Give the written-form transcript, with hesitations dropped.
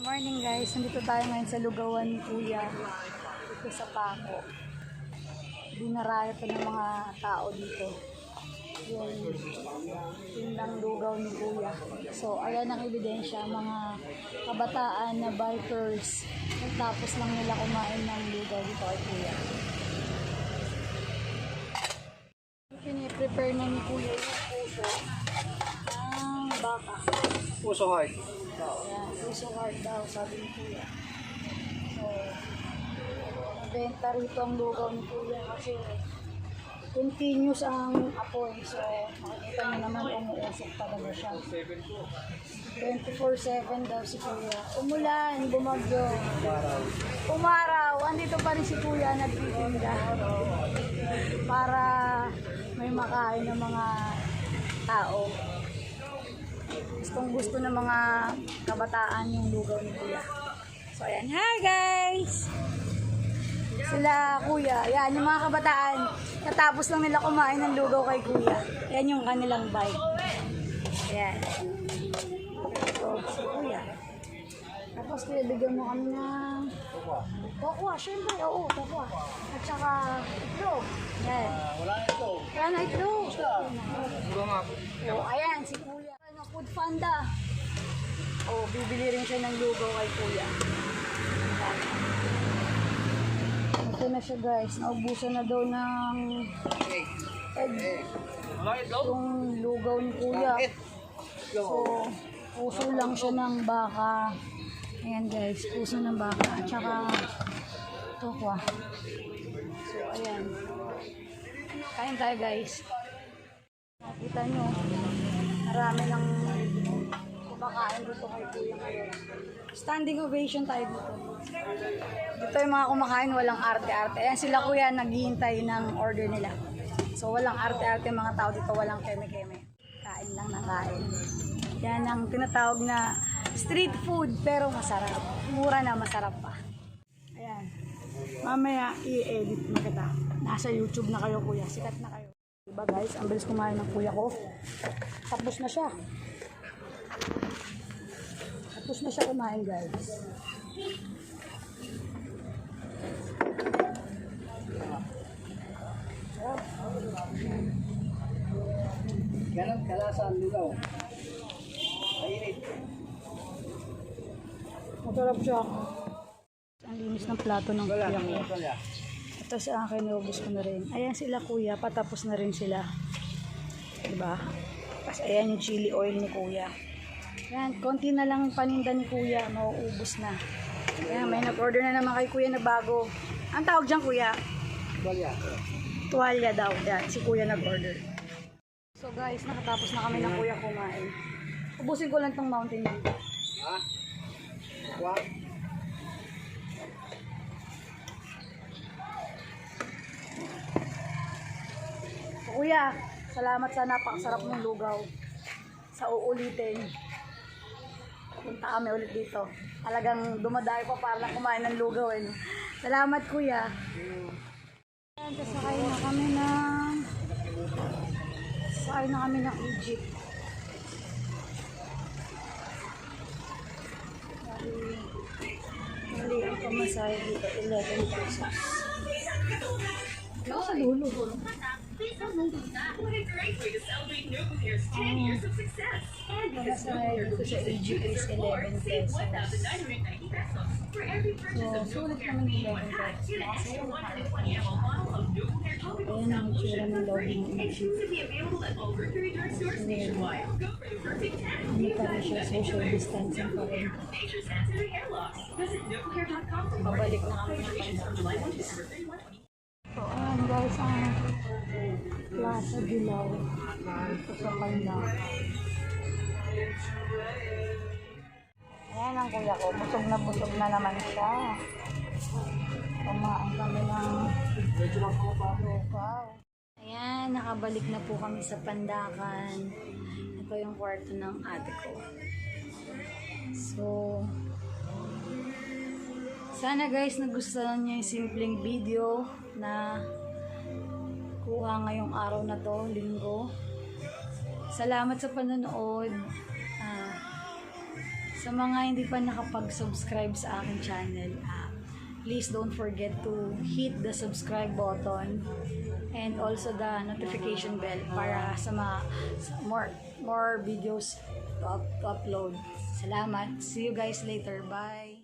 Morning guys, nandito tayo ngayon sa lugawan ni Kuya dito sa Paco. Dinaraya pa ng mga tao dito yung tindang lugaw ni Kuya. So ayan ang ebidensya, mga kabataan na bikers tapos lang nila kumain ng lugaw dito kay Kuya. Piniprepare na ni Kuya yung puso ng baka. Puso hard. Ayan, puso hard daw, sabi ni Kuya. So, nabenta rito ang lugaw ni Kuya kasi continuous ang apoy. So, makikita mo naman umuusok talaga siya. 24/7 daw si Kuya. Umulan, bumagyo, umaraw, andito pa rin si Kuya nagtitinda para may makain ng mga tao. Gusto ng mga kabataan yung lugaw ni Kuya. So ayan, hi guys! Sila Kuya, ayan yung mga kabataan. Natapos lang nila kumain ng lugaw kay Kuya. Ayan yung kanilang bike. Ayan. So, si Kuya. Tapos Kuya, bigyan mo kami ng tokwa, syempre, oo, tokwa. At saka itlog. Ayan. Wala na ito. Wala na itlog. Ito nga. So ayan, si Kuya. Food Panda. Oh, bibili rin siya ng lugaw kay Kuya. Ito na siya guys. Naubusan na daw ng egg. Yung lugaw ni Kuya. So, puso lang siya ng baka. Ayan guys, puso ng baka. At saka tokwa. So, ayan. Kain tayo guys. Nakita nyo. Marami ng kumakain dito kay Kuya ngayon. Standing ovation tayo dito. Dito yung mga kumakain, walang arte-arte. Ayan sila Kuya, naghihintay ng order nila. So walang arte-arte mga tao dito, walang keme-keme. Kain lang na kain. Yan ang tinatawag na street food pero masarap. Mura na, masarap pa. Ayan. Mamaya i-edit mo kita. Nasa YouTube na kayo Kuya, sikat na kayo. Diba guys, ang bilis kumain ng Kuya ko. Tapos na siya. Tapos na siya kumain guys. Ganun kalasa ang lugaw. Mainit. Masarap siya. Ang linis ng plato ng Wala. Kuya ko. Ito sa akin, naubos ko na rin. Ayan sila Kuya, patapos na rin sila. Diba? Tapos ayan yung chili oil ni Kuya. Ayan, konti na lang paninda ni Kuya, mauubos na. Ayan, may nag-order na naman kay Kuya na bago. Ang tawag dyan Kuya? Tuwalya. Tuwalya daw. Ayan, si Kuya nag-order. So guys, nakatapos na kami ng Kuya kumain. Ubusin ko lang tong Mountain Dew. Ha? What? Kuya, salamat sa napakasarap ng lugaw. Sa uulitin. Punta kami ulit dito. Talagang dumadayo pa para lang kumain ng lugaw. Eh. Salamat Kuya. Sasakay na kami ng Egypt. Mali ang pamasahe dito, 11 pesos. Sa dulo. Pamasahe dito sa Egypt is 11 pesos. So, sulit naman yung 11 pesos. Ayan ang itsura ng loob ng Egypt. Ano pa rin siya, social distancing pa rin. Pabalik na kami ng Pilipinas. So, ayan guys, ang Plaza Dilaw. Ito sa Panda. Ayan ang Kuya ko. Busog na naman siya. Kumain kami ng lugaw. Ayan, nakabalik na po kami sa Pandakan. Ito yung kwarto ng ate ko. So, sana guys nagustuhan niyo yung simpleng video na kuha ngayong araw na to, Linggo. Salamat sa panonood. Sa mga hindi pa nakapag-subscribe sa aking channel, please don't forget to hit the subscribe button and also the notification bell para sa more videos to upload. Salamat. See you guys later. Bye.